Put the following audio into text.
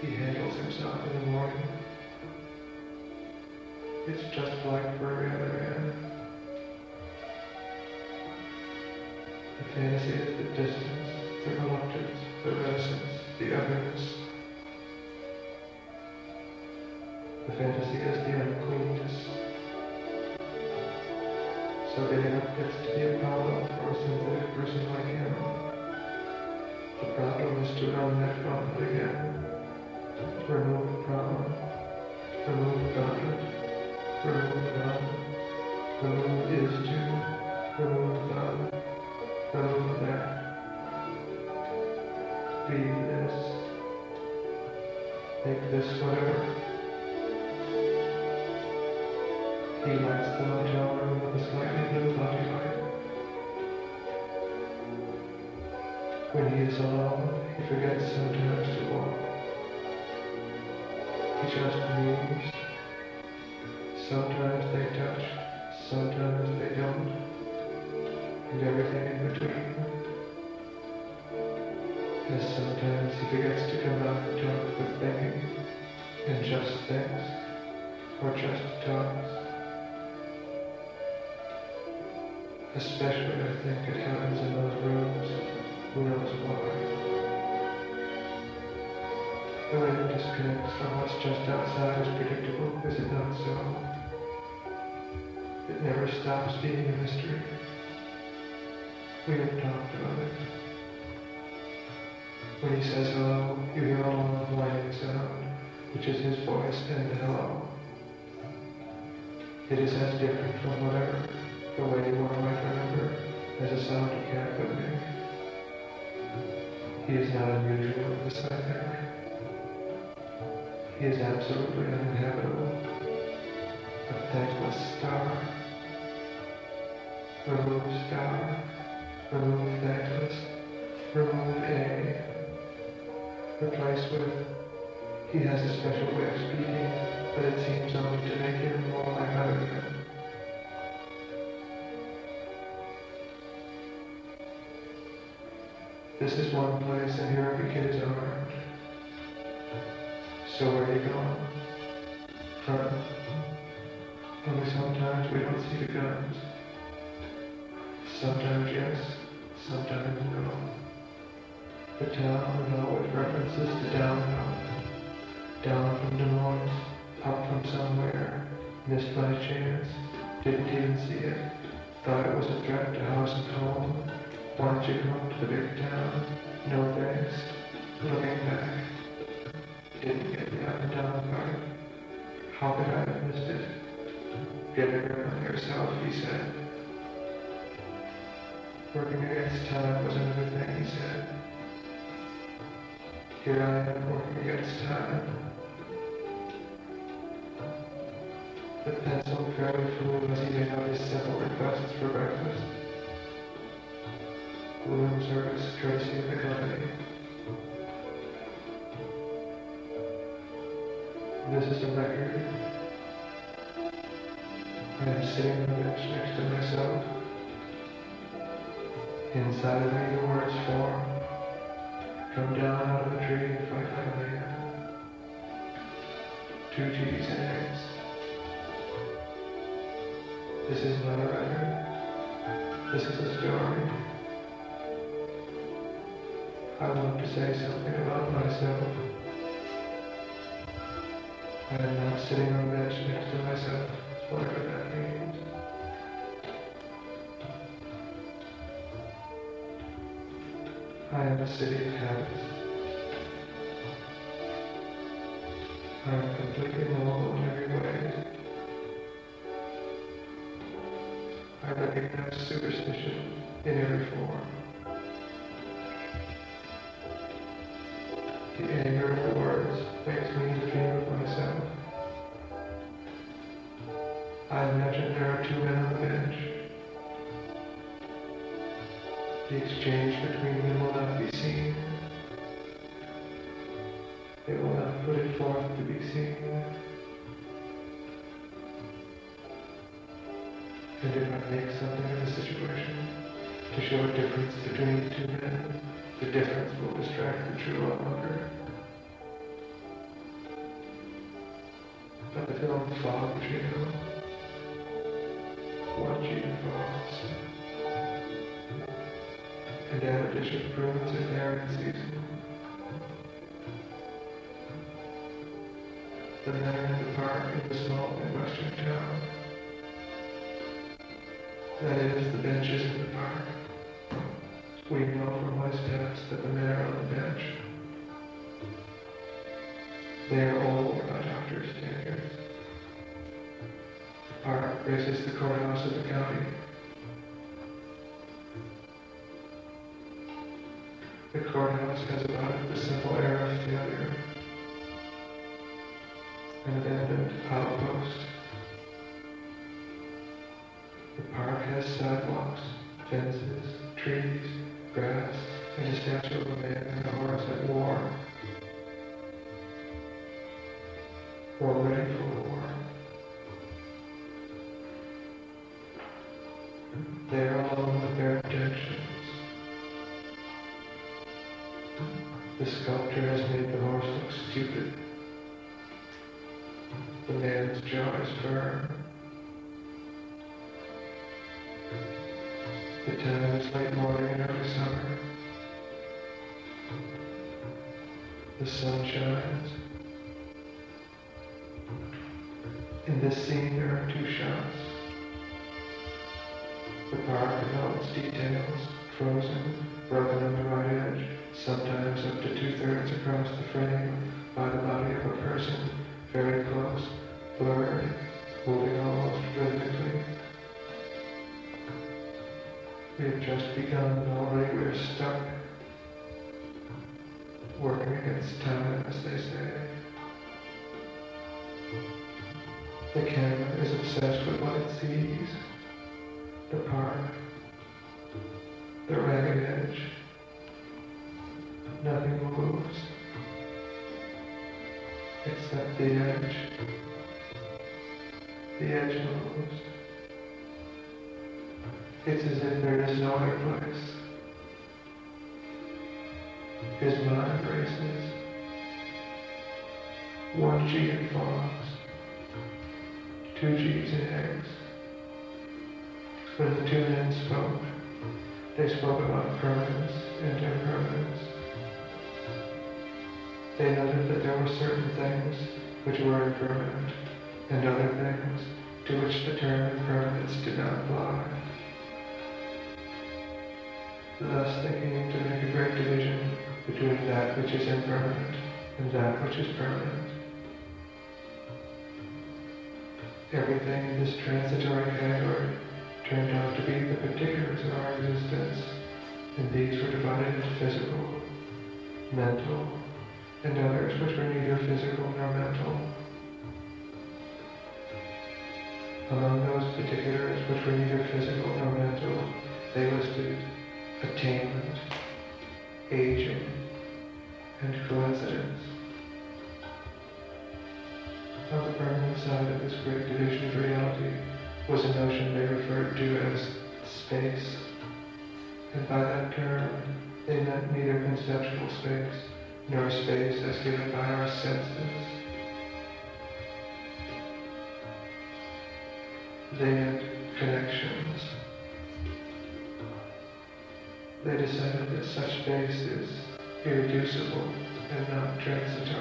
he handles himself in the morning. It's just like for every other man. The fantasy is the distance, the reluctance, the reticence, the otherness. The fantasy is the uncleanness. So getting up gets to be a problem for a sensitive person like him. The problem is to run that gauntlet again. Remove the problem. Remove the gauntlet. Remove the run. Remove is to. Remove the. Remove that. Be this. Make this whatever. He lights the motel room with a slightly blue body light. When he is alone, he forgets sometimes to walk. He just moves. Sometimes they touch, sometimes they don't, and everything in between. As sometimes he forgets to come out and talk with thinking, and just thinks, or just talks. Especially, I think, it happens in those rooms. Who knows why? The way it disconnects from what's just outside is predictable, is it not so? It never stops being a mystery. We have talked about it. When he says hello, you hear a long whining sound, which is his voice and hello. It is as different from whatever, the way one might remember, as a sound a cat would make. He is not unusual in this, I think. He is absolutely uninhabitable. A thankless star. Remove star. Remove thankless. Remove A. Replace with. He has a special way of speaking, but it seems only to make him more like other men. This is one place, and here every kid is armed. So where are you going? Front. Only sometimes we don't see the guns. Sometimes yes, sometimes no. The town and always references to down out. Down from Des Moines, up from somewhere, missed by chance, didn't even see it, thought it was a threat to house and home. Why don't you come to the big town? No thanks. Looking back. Didn't get the up and down part. How could I have missed it? Get it on yourself, he said. Working against time was another thing he said. Here I am working against time. The pencil fairly flew as he made out his simple requests for breakfast. Room service, courtesy of the company. This is a record. I am sitting on a bench next to myself. Inside of me the words form. Come down out of a tree and fight like a man. 2 G's and eggs. This is not a record. This is a story. I want to say something about myself. I am not sitting on a bench next to myself, whatever that means. I am a city of habits. I am completely normal in every way. I recognize superstition in every form. The anger of the words makes me dream of myself. I imagine there are 2 men on the bench. The exchange between them will not be seen. They will not put it forth to be seen. And if I make something of the situation to show a difference between the 2 men, the difference will distract the true onlooker. the film Fog, you know? One sheet of fogs. And add a dish of prunes and herring seasoning. The men are in the park in the small Midwestern town. That is, the benches in the park. We know from West Test that the men are on the bench. They are old by doctor's standards. The park faces the courthouse of the county. The courthouse has about it the simple air of failure. An abandoned outpost. The park has sidewalks, fences, trees, grass, and a statue of a man and a horse at war. Or ready for war. They are alone with their objections. The sculptor has made the horse look stupid. The man's jaw is firm. The time is late morning in early summer. The sun shines. In this scene there are two shots. The park and all its details, frozen, broken on the right edge, sometimes up to 2/3 across the frame by the body of a person, very close, blurred, moving almost rhythmically. We have just begun and already we are stuck, working against time, as they say. The camera is obsessed with what it sees. The park, the ragged edge. Nothing moves, except the edge. The edge moves. It's as if there is no other place. His mind races. 1G in fogs, 2Gs in eggs. When the two men spoke, they spoke about permanence and impermanence. They noted that there were certain things which were impermanent, and other things to which the term impermanence did not apply. Thus they came to make a great division between that which is impermanent and that which is permanent. Everything in this transitory category turned out to be the particulars of our existence, and these were divided into physical, mental, and others which were neither physical nor mental. Among those particulars which were neither physical nor mental, they listed attainment, aging, and coincidence. On the permanent side of this great division of reality was a notion they referred to as space, and by that term they meant neither conceptual space nor space as given by our senses. They meant connections. They decided that such space is irreducible and not transitory.